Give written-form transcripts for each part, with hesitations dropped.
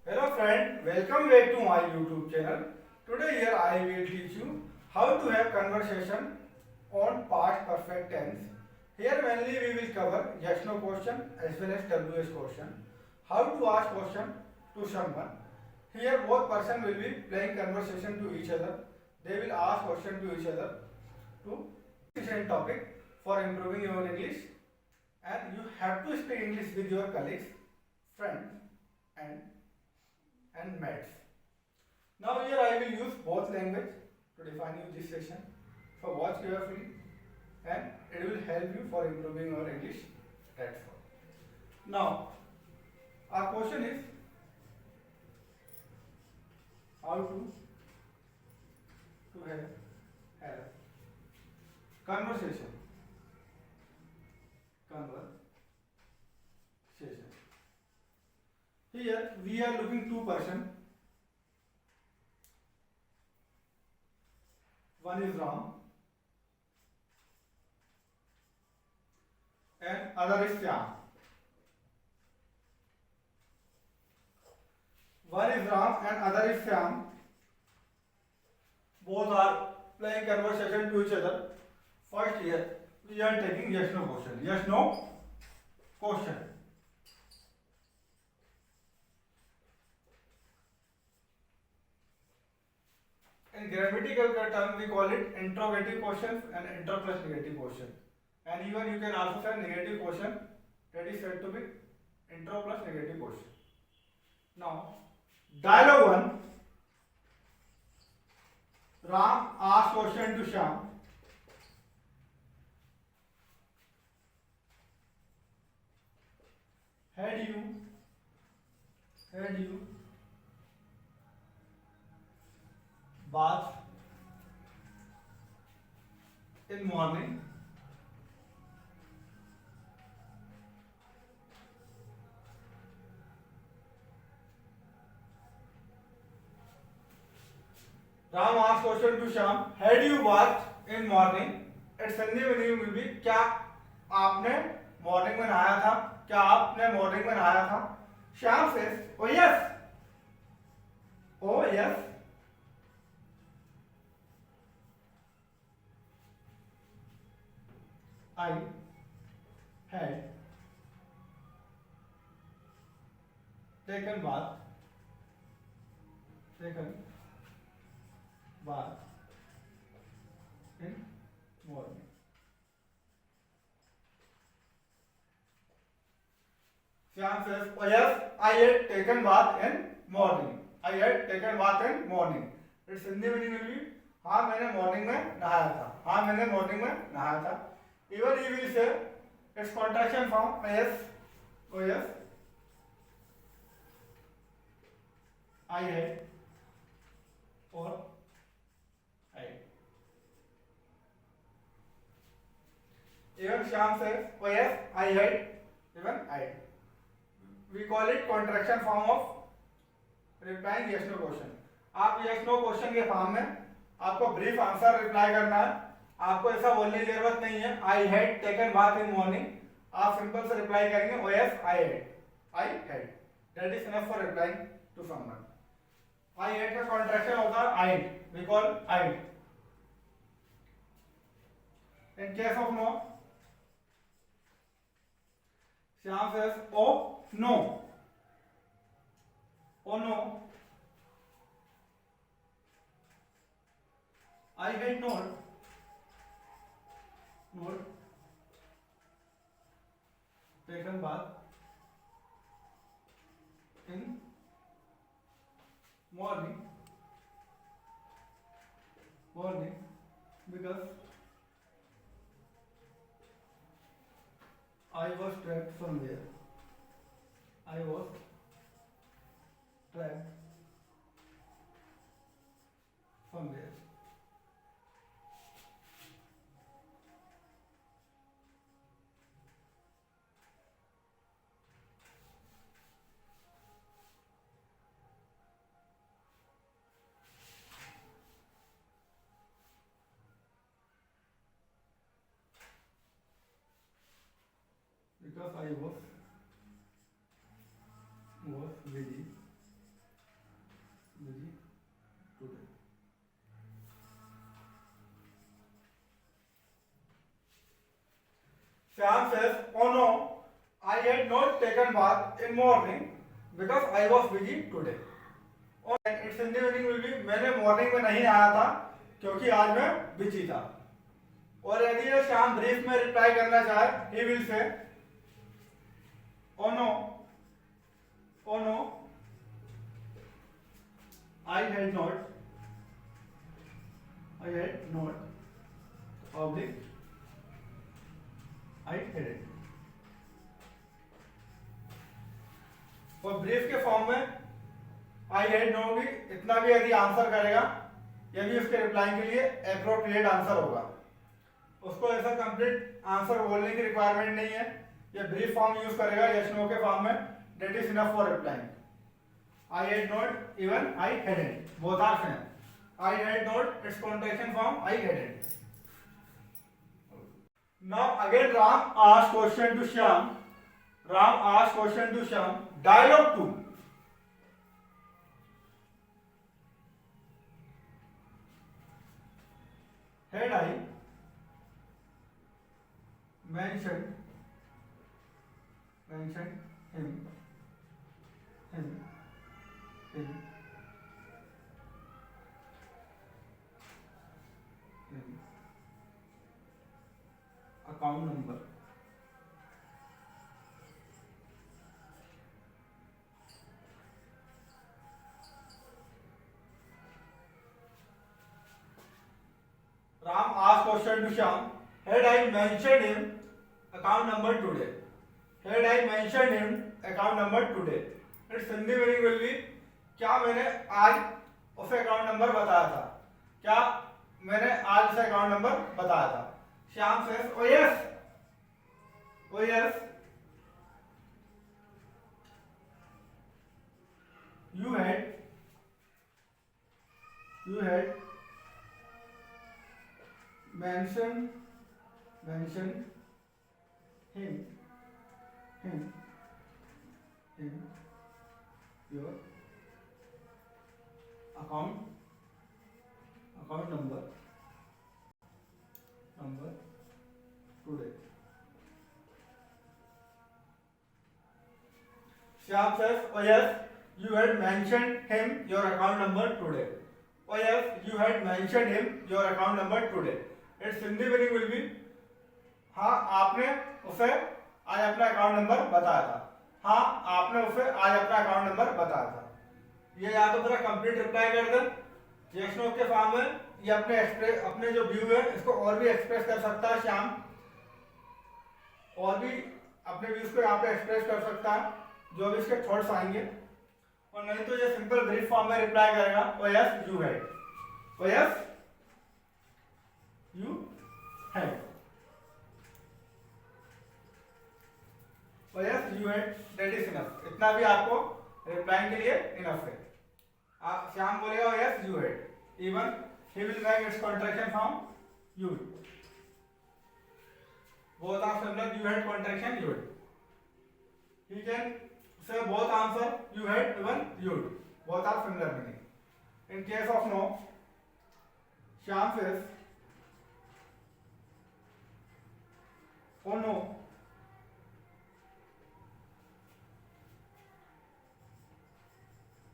Hello friend, welcome back to my YouTube channel. Today here I will teach you how to have conversation on past perfect tense. Here mainly we will cover yes no question as well as WS question. How to ask question to someone. Here both person will be playing conversation to each other. They will ask question to each other to different topic for improving your English, and you have to speak English with your colleagues, friends and mates. Now here I will use both language to define you this section. So watch carefully and it will help you for improving your English. That's all. Now our question is how to have conversation. Conversation. Here we are looking two person. One is Ram and other is Syam. One is Ram and other is Syam. Both are playing conversation to each other. First here we are taking yes no question. Yes no question. In grammatical term we call it interrogative questions and inter plus negative question. And even you can also say negative question, that is said to be intro plus negative question. Now dialogue 1. Ram asks question to Shyam. Had you bath in morning? Ram asks question to Shyam. Had you bathed in morning? At संधि में will be क्या आपने morning में नहाया था? क्या आपने morning में नहाया था? Shyam says, oh yes. Oh yes. I had taken bath in morning. Shyam says, oh yes, I had taken bath in morning. I had taken bath in morning. It's Hindi में नहीं मिली. हाँ मैंने मॉर्निंग में नहाया था. हाँ मैंने मॉर्निंग में नहाया था. Even he will say its contraction form yes, oh yes, I had or I. Even Shyam says, oh yes, I had, even I. We call it contraction form of replying yes no question. आप yes no question के form में आपको brief answer reply करना है. आपको ऐसा बोलने की जरूरत नहीं है I had taken bath in morning. आप सिंपल से रिप्लाई करेंगे oh yes I had. That is enough for replying to someone. I had का कॉन्ट्रैक्शन होता है I'd. We call I'd. In case of no, Shyam says oh no. Oh no, I had not taken bath in morning because I was trapped somewhere. I was trapped somewhere. Because I was busy bath in morning because I was busy today. और it's in the evening will be मैंने morning में नहीं आया था क्योंकि आज मैं busy था। और यदि ये श्याम ब्रीफ में रिप्लाई करना चाहे, he will say oh no I had not oblique I hadn't। और ब्रीफ के फॉर्म में आई हैड नो भी इतना भी यदि आंसर करेगा, यदि उसके रिप्लाई के लिए एप्रोप्रिएट आंसर होगा, उसको ऐसा कंप्लीट आंसर बोलने की रिक्वायरमेंट नहीं है। ये ब्रीफ फॉर्म यूज करेगा यस नो के फॉर्म में, that is enough for replying. I had not, even I hadn't, both are same. I had not its contraction form I hadn't. Now again Ram asked question to Shyam, dialogue 2। Had I mentioned him account number, Ram asked question to Shyam, had I mentioned him account number today? Its Hindi meaning will be, क्या मैंने आज उसे account number बताया था? क्या मैंने आज उसे अकाउंट नंबर बताया था? Shyam says, oh yes, you had mentioned him your account number today. Shyam says, oh yes, you had mentioned him your account number today. Oh yes, you had mentioned him your account number today. Its Hindi meaning will be, हाँ आपने उसे आज अपना account number बताया था। ये या तो पूरा कंप्लीट रिप्लाई कर दे यस नो के फॉर्म में, या अपने जो व्यू है इसको और भी एक्सप्रेस कर सकता है श्याम, और भी अपने व्यूज को यहाँ पे एक्सप्रेस कर सकता है जो भी इसके थॉट्स आएंगे। और नहीं तो ये सिंपल ब्रीफ फॉर्म में रिप्लाई करेगा, ओ yes you had, that is enough. इतना भी आपको रिप्लाई के लिए इनफ है। आप श्याम बोलेगा yes you had, even he will make it's contraction from you, both are similar, you had contraction you had, he can say both answer you had even you had, both are similar meaning. In case of no, Shyam says, oh no,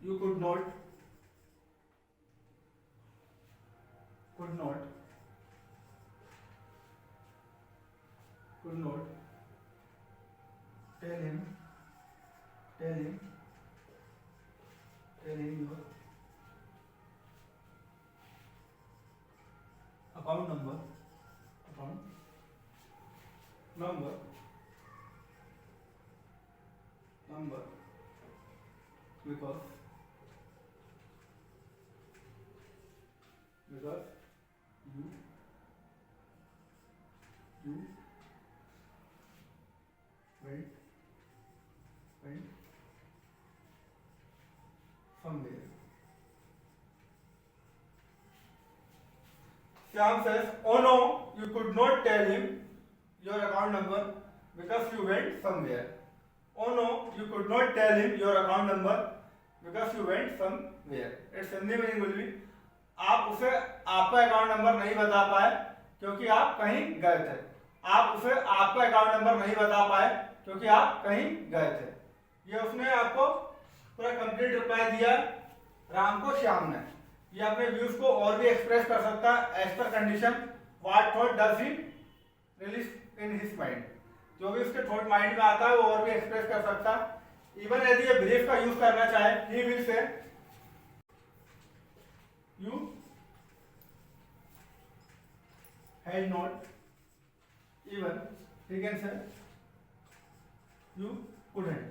you could not tell him your account number because you went somewhere. Shyam says, oh no, you could not tell him your account number because you went somewhere. Oh no, you could not tell him your account number because you went somewhere. Its Hindi meaning will be, आप उसे आपका account number नहीं बता पाए क्योंकि आप कहीं गए थे। ये उसने आपको पूरा कंप्लीट रिप्लाई दिया राम को श्याम ने। ये अपने व्यूज को और भी एक्सप्रेस कर सकता है as per condition what thought does he release in his mind. जो भी उसके थॉट माइंड में आता है वो और भी एक्सप्रेस कर सकता है। इवन यदि ये ब्रीफ का यूज करना चाहे ही विल से you had not, even he can say you couldn't,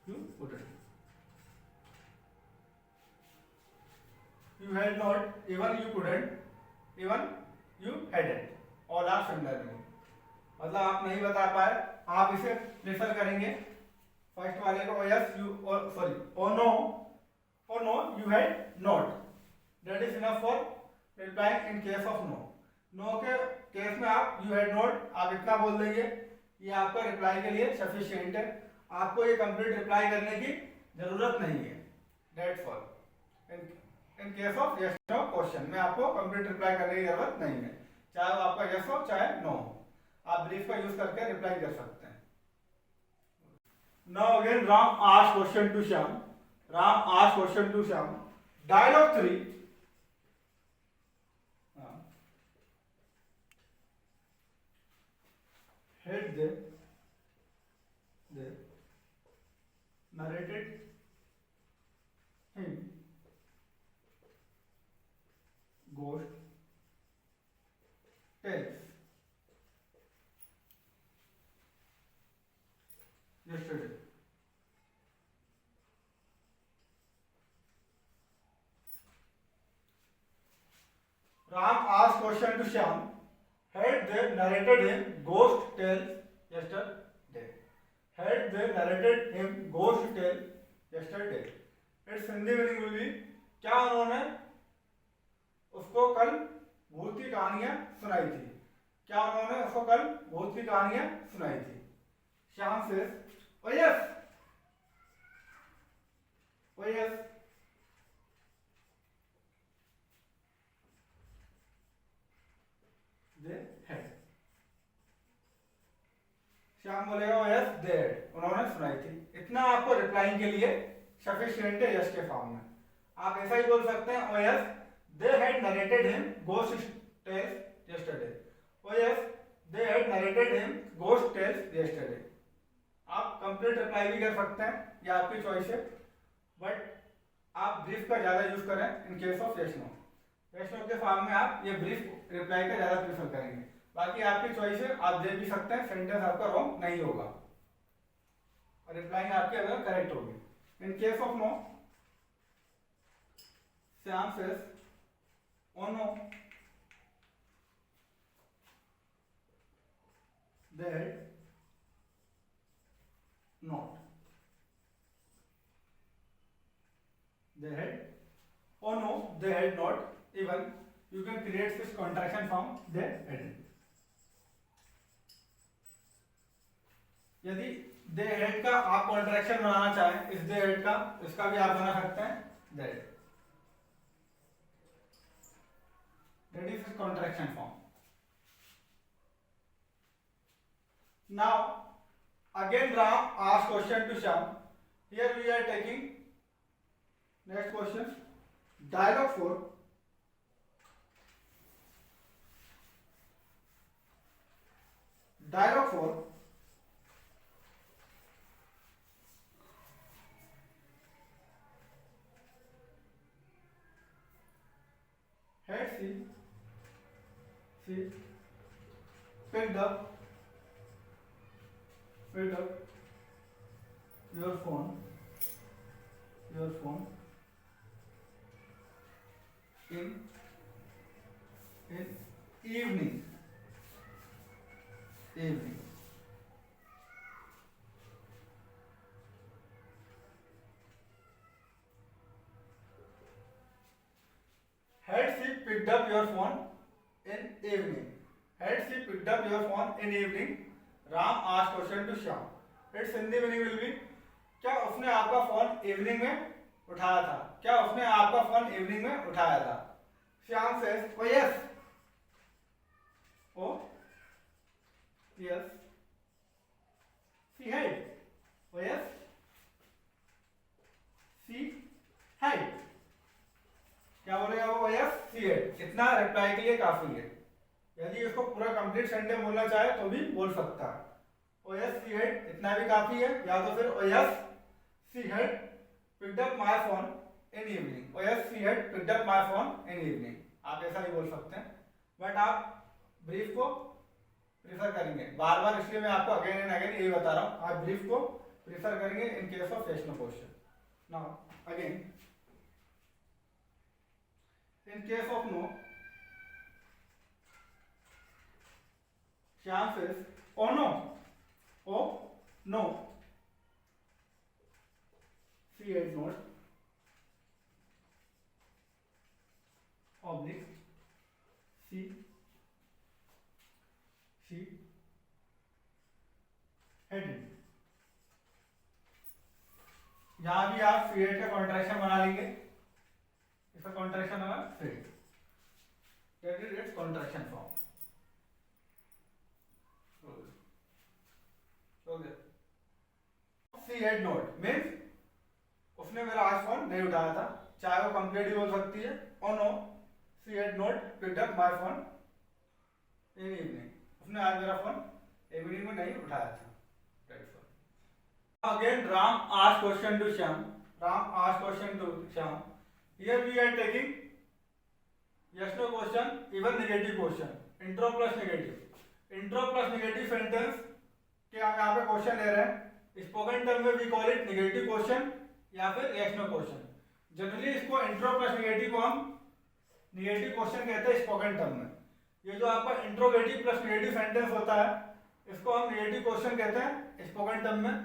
you had not, even you couldn't, even you hadn't, all are similar meaning। मतलब आप नहीं बता पाए, आप इसे प्रेफर करेंगे फर्स्ट वाले को यस यू और सॉरी और no you had not, that is enough for replying in case of no. No के केस में आप यू हैड नॉट आप इतना बोल देंगे, ये आपका रिप्लाई के लिए सफिशिएंट है, आपको ये कंप्लीट रिप्लाई करने की जरूरत नहीं है। That's all. In case of yes no question में आपको कंप्लीट रिप्लाई करने की जरूरत नहीं है, चाहे वो आपका यस हो चाहे नो हो, आप ब्रीफ का यूज करके रिप्लाई कर सकते हैं। Now again Ram asked question to Shyam, Ram asked question to Shyam, dialogue 3। Had they narrated him ghost tales yesterday, Ram asked question to Shyam, had they narrated him ghost tales yesterday, had they narrated him ghost tale yesterday, its Hindi meaning will be क्या उन्होंने उसको कल भूत की कहानियां सुनाई थी, क्या उन्होंने उसको कल भूत की कहानियां सुनाई थी। Shyam says O yes, oh yes, they had, Shyam बोलेगा ओ यस दे हैड, उन्होंने सुनाई थी। इतना आपको रिप्लाइंग के लिए सफिशिएंट है यस के फॉर्म में। आप ऐसा ही बोल सकते हैं ओ yes they had narrated him ghost tales yesterday, oh yes they had narrated him ghost tales yesterday। आप कंप्लीट रिप्लाई भी कर सकते हैं, ये आपकी चॉइस है, बट आप ब्रीफ का ज्यादा यूज करें in case of yes no. Yes no के फॉर्म में आप ये ब्रीफ रिप्लाई का ज्यादा प्रेफर करेंगे, बाकी आपकी चॉइस है, आप दे भी सकते हैं, सेंटेंस आपका रॉन्ग नहीं होगा और रिप्लाई आपकी अगर करेक्ट होगी। In case of no, Shyam says oh no they had not, they had oh no they had not, even you can create this contraction form they hadn't। यदि they had का आप contraction बनाना चाहें इस they had का, इसका भी आप बना सकते हैं that, that is its contraction form। Now again Ram asked question to Shyam, here we are taking next question, dialogue 4। dialogue 4, had she picked up your phone in evening had she picked up your phone in evening, had she picked up your phone in evening, Ram asked question to Shyam, its Hindi meaning will be क्या उसने आपका phone evening में उठाया था, क्या उसने आपका phone evening में उठाया था। Shyam says oh yes, oh yes she had, OS she had, क्या बोलेगा वो OS सी हेड। इतना रिप्लाई के लिए काफी है। यदि इसको पूरा कंप्लीट सेंटेंस बोलना चाहे तो भी बोल सकता है। OS सी हेड इतना भी काफी है, या तो फिर OS she had picked up my phone in evening। OS she had picked up my phone in evening, आप ऐसा ही बोल सकते हैं। बट आप ब्रीफ को प्रीफर करेंगे, बार बार इसलिए मैं आपको अगेन एंड अगेन यही बता रहा हूं, आप ब्रीफ को प्रीफर करेंगे in case of yes no question. Now again in case of no, chance is oh no, oh no, C is not oblique C headed। यहां भी आप सी हेड का कॉन्ट्रैक्शन बना लेंगे, इसका कॉन्ट्रैक्शन होगा फिर, that is its contraction form. She had not means उसने मेरा आज फोन नहीं उठाया था, चाहे वो कंप्लीट भी बोल सकती है और no she had not picked up my phone in evening, उसने आज मेरा फोन इवनिंग में नहीं उठाया था। Again Ram asked question to Shyam, Ram asked question to Shyam. Here we are taking yes no question, even negative question, intro plus negative। intro plus negative sentence के हम यहाँ पे क्वेश्चन ले रहे हैं। स्पोकन टर्म में we call it negative question या फिर yes no क्वेश्चन। जनरली इसको इंट्रो प्लस नेगेटिव को हम नेगेटिव क्वेश्चन कहते हैं स्पोकन टर्म में। ये जो आपका इंट्रोगेटिव प्लस नेगेटिव सेंटेंस होता है इसको हम नेगेटिव क्वेश्चन कहते हैं स्पोकन टर्म में,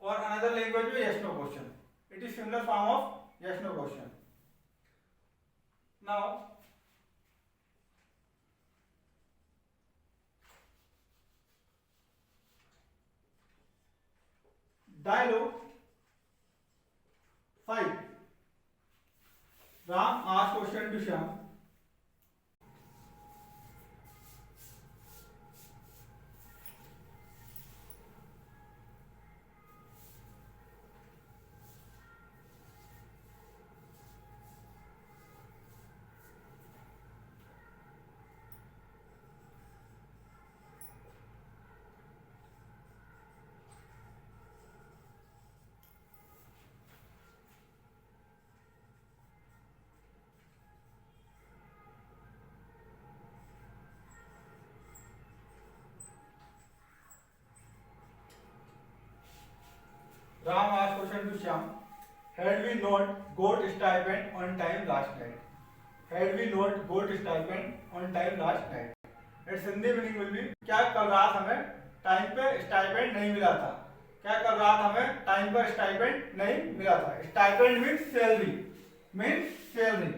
और अनदर लैंग्वेज में yes no question. It is similar form of yes no question. Now dialogue 5, Ram asked question to Shyam। Ram asked question to Shyam, had we not got stipend on time last night? Had we not got stipend on time last night? Its Hindi meaning will be, क्या कल रात हमें time पे stipend नहीं मिला था? क्या कल रात हमें टाइम पर स्टाइपेंड नहीं मिला था? Stipend means salary, means salary.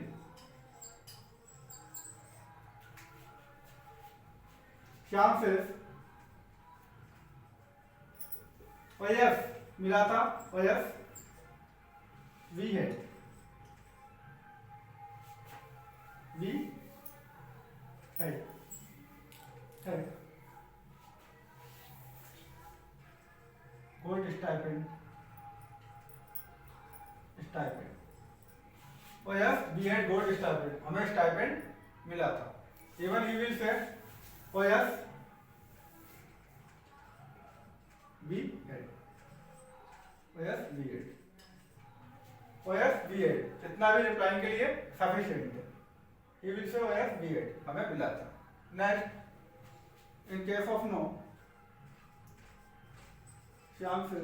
Shyam says yes मिला था, yes we had, we had gold stipend, stipend yes we had gold stipend, हमें स्टाइपेंड मिला था। Even he will say yes we had, yes we had, yes we had, इतना भी reply के लिए sufficient है। He will say yes we had, हमें मिला था। Next in case of no, Shyam says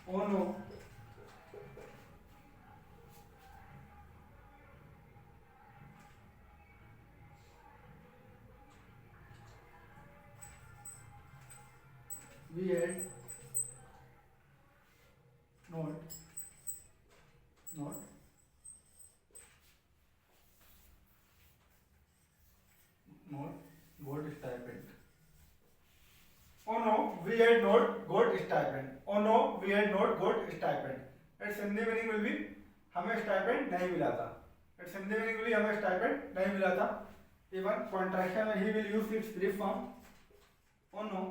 oh no we had not got stipend। Oh no, we had not got stipend। Oh no, we had not got stipend। Its Hindi meaning will be हमें stipend नहीं मिला था। Its Hindi meaning will be हमें stipend नहीं मिला था। Even contraction में he will use its brief form। Oh no,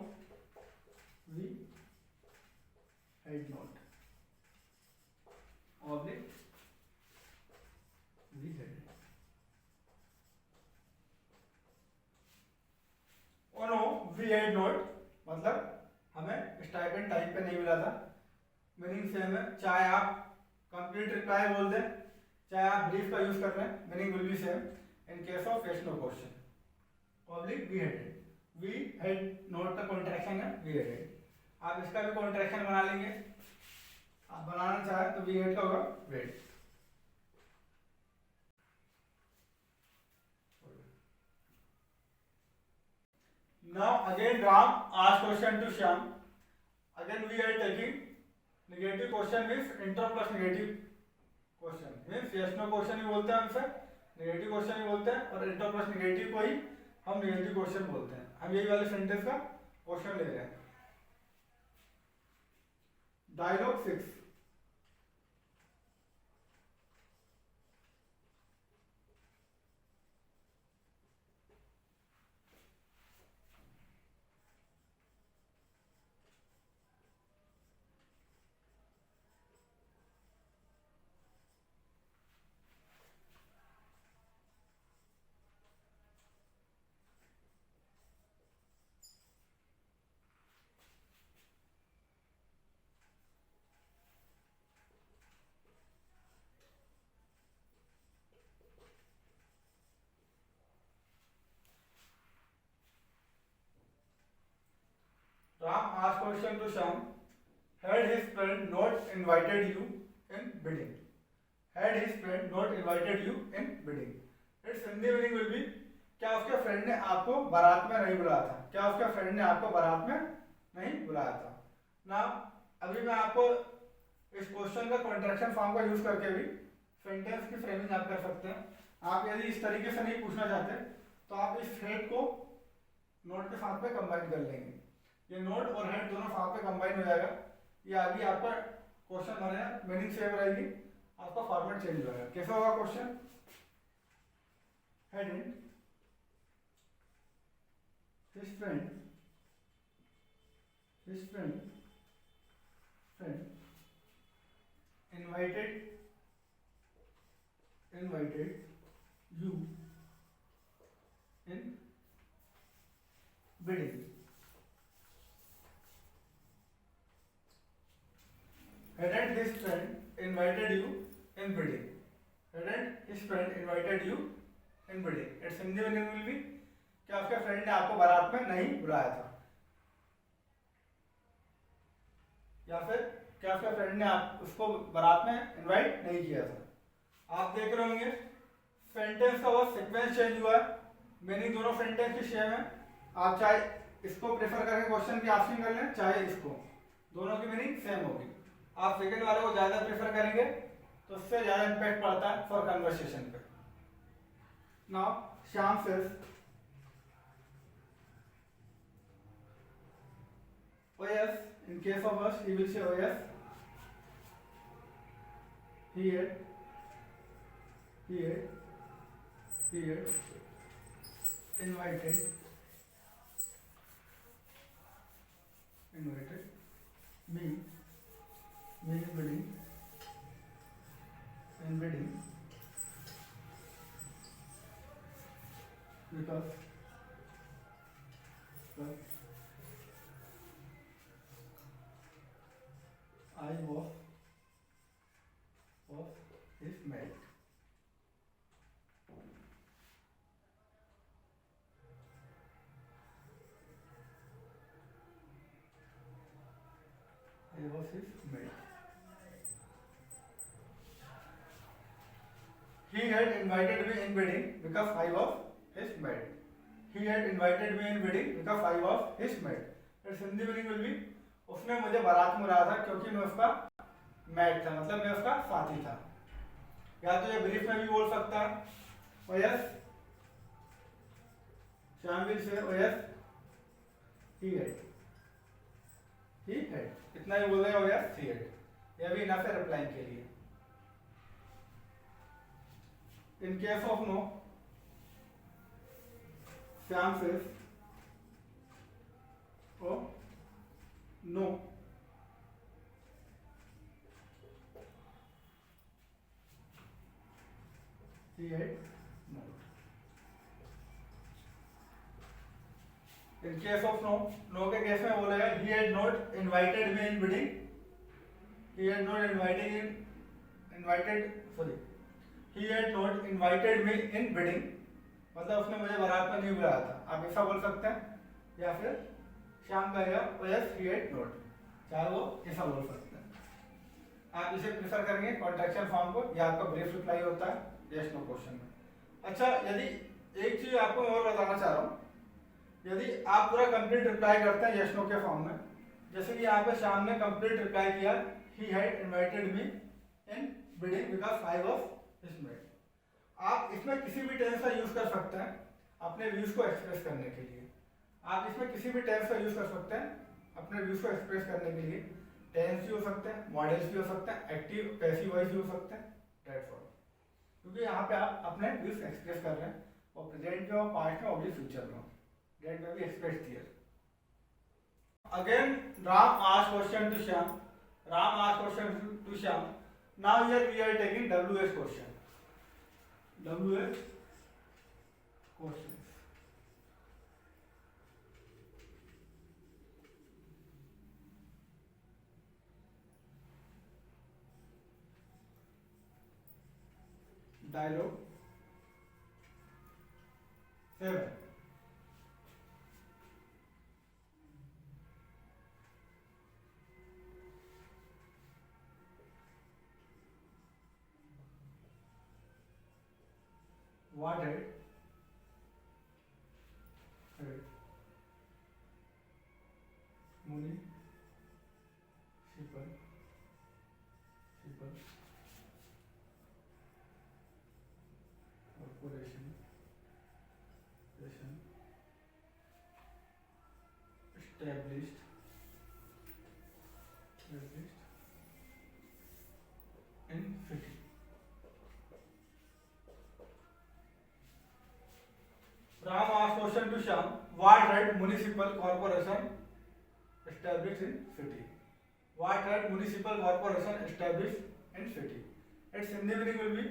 we had not oblique we had oh no we had not मतलब हमें स्टाइपेंड टाइप पे नहीं मिला था, मीनिंग सेम है, चाहे आप कंप्लीट रिप्लाई बोल दें चाहे आप ब्रीफ का यूज कर रहे हैं, meaning will be same in case of yes no question. Oblique we had not का कॉन्ट्रैक्शन है वी हैड, आप इसका भी कॉन्ट्रैक्शन बना लेंगे, आप बनाना चाहे तो वी हैड का होगा wait. Now again Ram asked question to Shyam. Again we are taking negative question means inter plus negative question means yes no question ही बोलते हैं हमसे, नेगेटिव क्वेश्चन ही बोलते हैं, और इंटर प्लस नेगेटिव को ही हम नेगेटिव क्वेश्चन बोलते हैं। हम यही वाले सेंटेंस का क्वेश्चन ले रहे हैं। Dialogue 6 Ram asked question to Shyam. Had his friend not invited you in wedding? Had his friend not invited you in wedding? Its Hindi meaning will be क्या उसके फ्रेंड ने आपको बारात में नहीं बुलाया था, क्या उसके फ्रेंड ने आपको बारात में नहीं बुलाया था ना। अभी मैं आपको इस क्वेश्चन का कॉन्ट्रैक्शन फॉर्म का यूज करके भी सेंटेंस की फ्रेमिंग आप कर सकते हैं। आप यदि इस तरीके से नहीं पूछना चाहते तो आप इस हेड को नोट के साथ में कंबाइन कर लेंगे, ये नोट और हेड दोनों साथ में कंबाइन हो जाएगा, ये आगे आपका क्वेश्चन बनेगा, मीनिंग सेम रहेगी, आपका फॉर्मेट चेंज हो जाएगा। कैसा होगा question? Heading his friend invited you in wedding. Hadn't his friend invited you in wedding? Hadn't his friend invited you in wedding? Its Hindi meaning will be क्या उसके friend ने आपको बारात में नहीं बुलाया था, या फिर क्या उसके फ्रेंड ने आप उसको बारात में इनवाइट नहीं किया था। आप देख रहे होंगे सेंटेंस का बस सीक्वेंस चेंज हुआ है, मीनिंग दोनों सेंटेंस की सेम है। आप चाहे इसको प्रेफर करके क्वेश्चन की आंसरिंग कर लें चाहे इसको, दोनों की मीनिंग सेम होगी। आप सेकंड वाले को ज्यादा प्रेफर करेंगे तो उससे ज्यादा इंपैक्ट पड़ता है फॉर कन्वर्सेशन पे। Now Shyam says oh yes, in case of us he will say oh yes, he had invited me in wedding because I was his mate. I was his mate. He had invited me in wedding because I was his mate. He had invited me in wedding because I was his mate. Its Hindi meaning will be उसने मुझे बारात में बुलाया था क्योंकि मैं उसका mat था, मतलब मैं उसका साथी था। या तो ये ब्रीफ में भी बोल सकता है ओ yes, Shyam will say O yes he had, इतना ही बोल देगा ओ यस ही हैड, यह भी इनफ है रिप्लाई के लिए। In case of no Shyam says oh no, he had not. In case of no के केस में बोलेगा he had not invited me in wedding. He had not invited me in wedding. मतलब उसने मुझे बारात में नहीं बुलाया था, आप ऐसा बोल सकते हैं, या फिर श्याम कहेगा yes he had not, चाहे वो ऐसा बोल सकते हैं। आप इसे प्रेफर करेंगे कॉन्ट्रैक्शन फॉर्म को, या आपका ब्रीफ रिप्लाई होता है यस नो क्वेश्चन में। अच्छा, यदि एक चीज आपको मैं और बताना चाह रहा हूँ, यदि आप पूरा कंप्लीट रिप्लाई करते हैं यस नो के फॉर्म में, जैसे कि यहाँ पे श्याम ने कंप्लीट रिप्लाई किया he had invited me in wedding because I was his maid। आप इसमें किसी भी टेंस का यूज कर सकते हैं अपने व्यूज को एक्सप्रेस करने के लिए। आप इसमें किसी भी टेंस का यूज कर सकते हैं अपने व्यूज को एक्सप्रेस करने के लिए। टेंस भी हो सकते हैं, मॉडल्स भी हो सकते हैं, एक्टिव पैसिव वॉइस भी हो सकते हैं, दैट्स ऑल। क्योंकि यहाँ पे आप अपने व्यूज एक्सप्रेस कर रहे हैं, और प्रेजेंट में हो, पास्ट में, और भी फ्यूचर में हो, दैट में भी express clear. Again Ram asked question to Shyam. Ram asked question to Shyam. Now here we are taking WS question. WS questions. Dialogue 7. What had municipal corporation established in city? Ram asked question to Shyam. What had municipal corporation established in city? What had municipal corporation established in city? Its Hindi meaning will be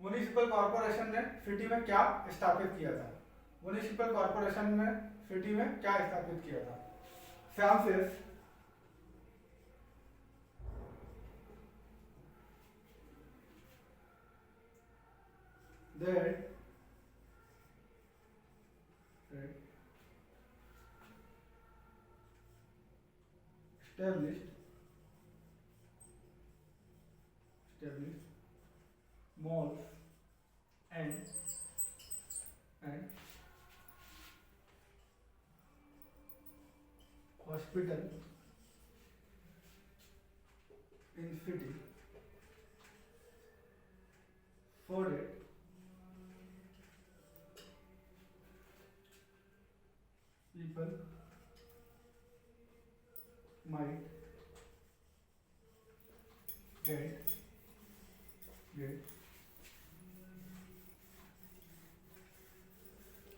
municipal corporation ने city में क्या स्थापित किया था। Municipal corporation ने city में क्या स्थापित किया था? Shyam says that established malls and hospital in city so that people might get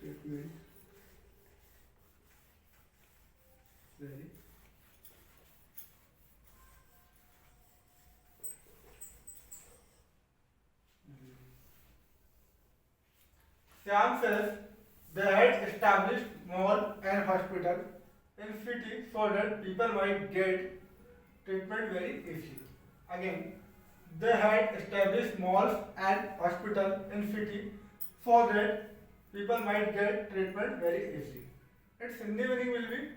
treatment very Shyam says they had established mall and hospital in city so that people might get treatment very easily. Again, they had established malls and hospital in city so that people might get treatment very easily. Its Hindi meaning will be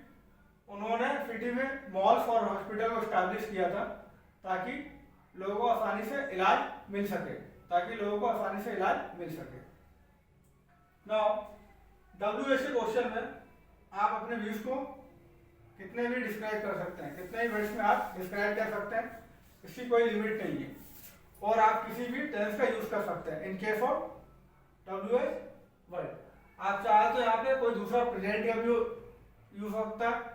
उन्होंने city में malls और hospital को establish किया था ताकि लोगों को आसानी से इलाज मिल सके, नाउ WSC क्वेश्चन में आप अपने व्यूज को कितने भी डिस्क्राइब कर सकते हैं, कितने ही वर्ड्स में आप डिस्क्राइब कर सकते हैं, इसकी कोई लिमिट नहीं है, और आप किसी भी टेंस का यूज कर सकते हैं इन केस ऑफ WS वर्ड। आप चाहे तो यहाँ पे कोई दूसरा प्रेजेंट का भी यूज हो सकता है,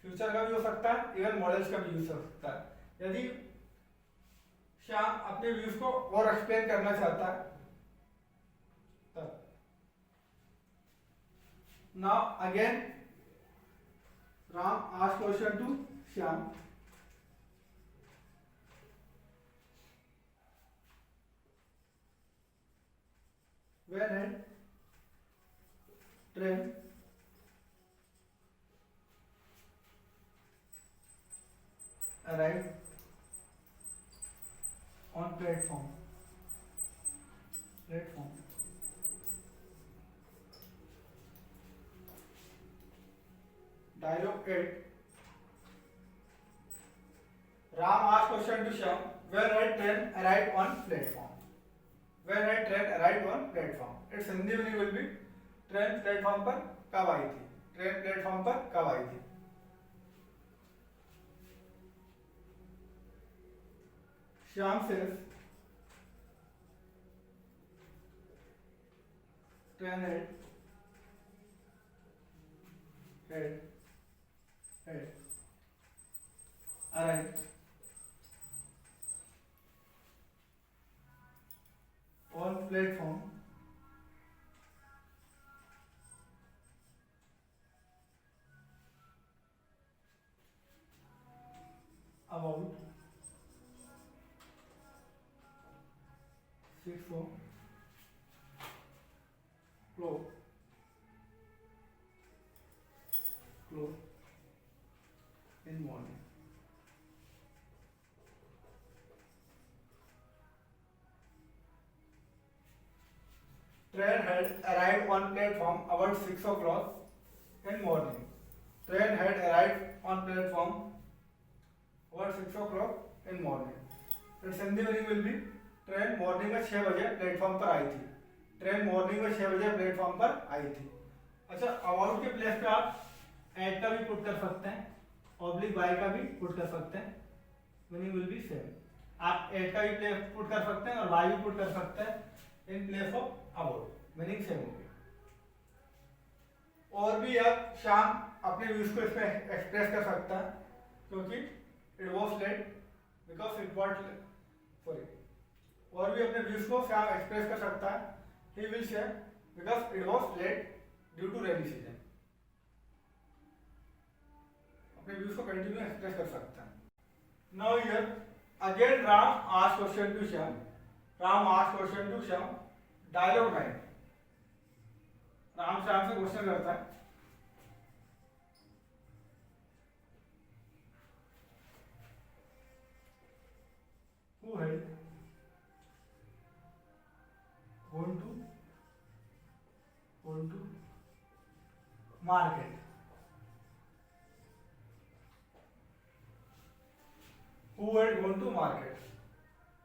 फ्यूचर का भी हो सकता है, इवन मॉडल्स का भी यूज हो सकता है। यदि श्याम अपने व्यूज को और एक्सप्लेन करना चाहता है तब। Now again Ram asked question to Shyam. When had train arrived on platform. Dialogue 8. Ram asked question to Shyam. When had train arrived on platform? When had train arrived on platform? Its Hindi meaning will be train platform पर कब आई थी. Train platform पर कब आई थी. Shyam says train had arrived on platform about 6 o'clock in morning. Train had arrived on platform about 6 o'clock in morning. Train had arrived on platform about 6 o'clock in morning. Its Hindi meaning will be train morning में 6 बजे platform पर आई थी. Train morning में 6 बजे platform पर आई थी. अच्छा, about के प्लेस पे आप एट का भी पुट कर सकते हैं, ऑब्लिक बाय का भी पुट कर सकते हैं. Meaning will be same. आप एट का भी प्लेस पुट कर सकते हैं और बाय भी पुट कर सकते हैं in place of about. Meaning same होगी. और भी आप शाम अपने व्यूज को इसमें एक्सप्रेस कर सकता है क्योंकि it was late because it was sorry. और भी अपने व्यूज को शाम एक्सप्रेस कर सकता है. He will say because it was late due to rainy season. अपने व्यूज को कंटिन्यू एक्सप्रेस कर सकता है. Now here again Ram asked question to Shyam. Ram asked question to Shyam. Dialogue 9. Ram Shyam से क्वेश्चन करता है. Who had gone to market? Who had gone to market?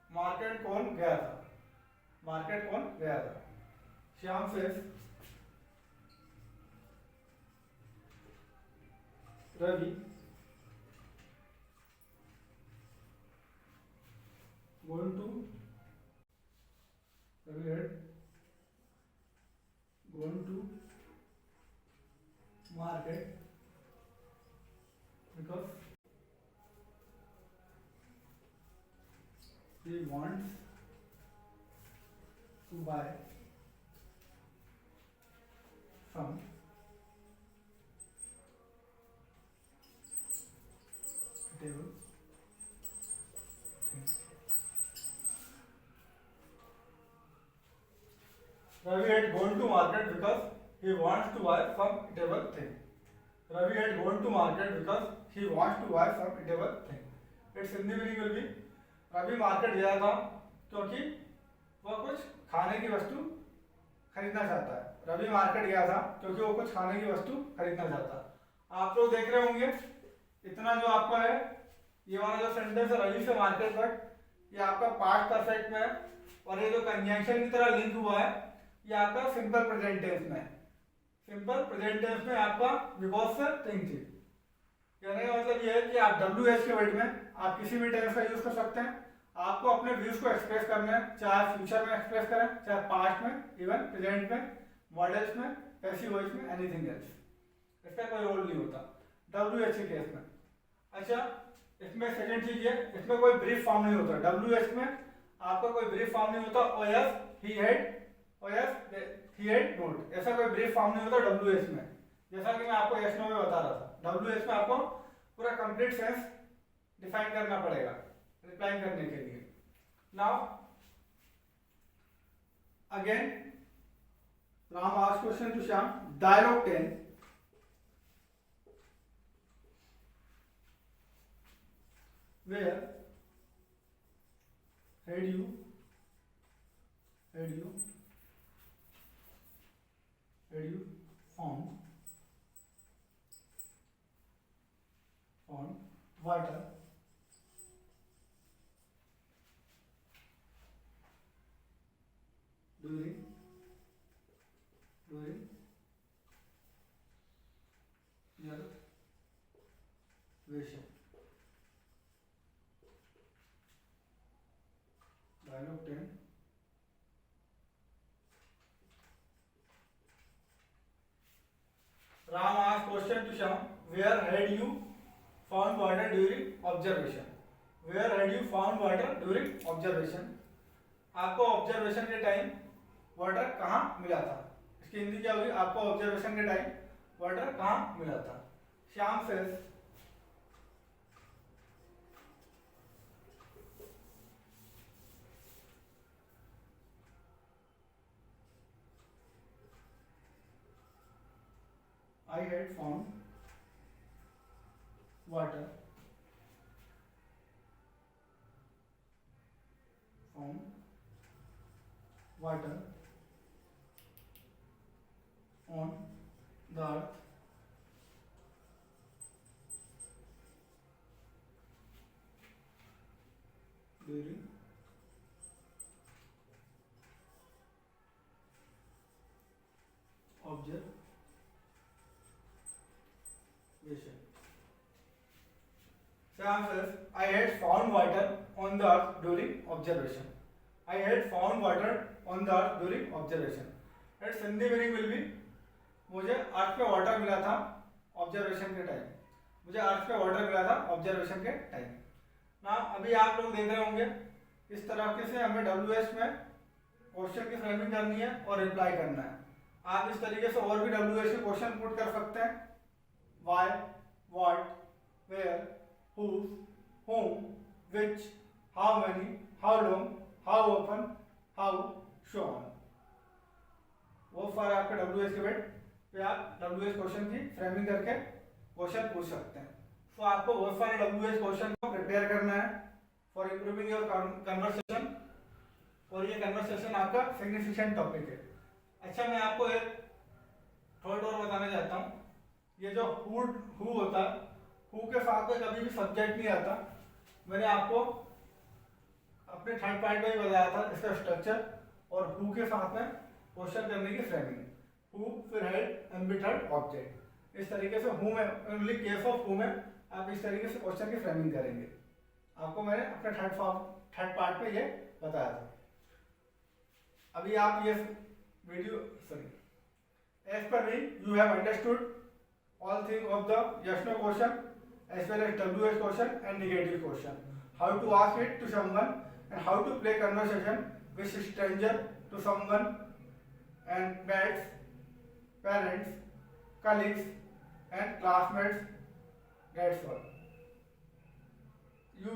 Market कौन गया था. मार्केट कौन गया था. Shyam says Ravi going to Ravi had gone to market because he wants to buy some table things. Ravi had gone to market because he wants to buy some eatable thing. Ravi had gone to market because he wants to buy some eatable thing. Its Hindi meaning will be Ravi market गया था क्योंकि वह कुछ खाने की वस्तु खरीदना चाहता है. रवि मार्केट गया था क्योंकि वो कुछ खाने की वस्तु खरीदना चाहता है. आप लोग देख रहे होंगे इतना जो आपका है ये वाला जो सेंटेंस है रवि से मार्केट तक, ये आपका पास्ट परफेक्ट में है और ये जो कंजंक्शन की तरह लिंक हुआ है ये आपका सिंपल प्रेजेंट टेंस में है. सिंपल प्रेजेंट टेंस में आपका बिकॉज से थिंग थी. कहने का मतलब ये है कि आप WH के वर्ड में आप किसी भी टेंस का यूज कर सकते हैं. आपको अपने व्यूज को एक्सप्रेस करना है, चाहे फ्यूचर में एक्सप्रेस करें, चाहे पास्ट में, इवन प्रेजेंट में, मॉडल्स में, पैसिव वॉइस में, एनीथिंग एल्स. इसका कोई रोल नहीं होता WH के केस में. अच्छा, इसमें सेकंड चीज है इसमें कोई ब्रीफ फॉर्म नहीं होता. WH में आपका कोई ब्रीफ फॉर्म नहीं होता. OS he had not, ऐसा कोई ब्रीफ फॉर्म नहीं होता WH में. जैसा कि मैं आपको yes no में बता रहा था. WH में आपको पूरा कंप्लीट सेंस डिफाइन करना पड़ेगा रिप्लाई करने के लिए. Now again Ram asked question to Shyam. Dialogue 10. Where had you found water during your vacation? Dialogue 10. Ram asked question to Shyam. Where had you found water during observation? Where had you found water during observation? आपको observation के time water कहाँ मिला था? इसकी हिंदी क्या होगी? आपको observation के टाइम वाटर कहाँ मिला था? Shyam says I had found water on the earth during observation. Sam says, I had found water on the earth during observation. I had found water on the earth during observation. Its Hindi meaning will be, मुझे अर्थ पे water मिला था observation के time. मुझे अर्थ पे water मिला था observation के टाइम. ना अभी आप लोग देख रहे होंगे इस तरीके से हमें WH में क्वेश्चन की फ्रेमिंग करनी है और रिप्लाई करना है. आप इस तरीके से और भी WH के क्वेश्चन पुट कर सकते हैं. Why, what, where, whose, whom, which, how many, how long, how often, how, so on. वो सारे आपके WH के बेट पे आप WH क्वेश्चन की फ्रेमिंग करके क्वेश्चन पूछ सकते हैं. तो आपको बहुत सारे WH क्वेश्चन को प्रिपेयर करना है फॉर इम्प्रूविंग योर कन्वर्सेशन. और ये कन्वर्सेशन आपका सिग्निफिकेंट टॉपिक है. अच्छा, मैं आपको एक थॉट और बताना चाहता हूँ. ये जो हु होता है, हु के साथ में कभी भी सब्जेक्ट नहीं आता. मैंने आपको अपने थर्ड पार्ट में ही बताया था इसका स्ट्रक्चर और हु के साथ में क्वेश्चन करने की फ्रेमिंग. हु फिर हेड एंड थर्ड ऑब्जेक्ट. इस तरीके से हु में ओनली केस ऑफ हु में आप इस तरीके से क्वेश्चन की फ्रेमिंग करेंगे. आपको मैंने अपने थर्ड पार्ट में ये बताया था. अभी आप ये video as per me you have understood all things of the yes no question as well as WH question and negative question. How to ask it to someone and how to play conversation with stranger to someone and pets, parents, colleagues and classmates. That's all. You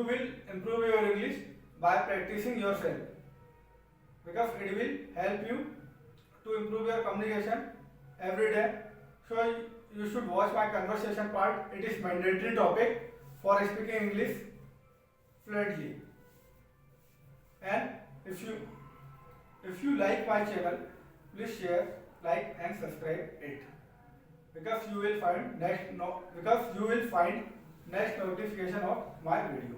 will improve your English by practicing yourself, because it will help you to improve your communication every day. So you should watch my conversation part. It is mandatory topic for speaking English fluently. And if you like my channel, please share, like and subscribe it, because you will find next notification of my video.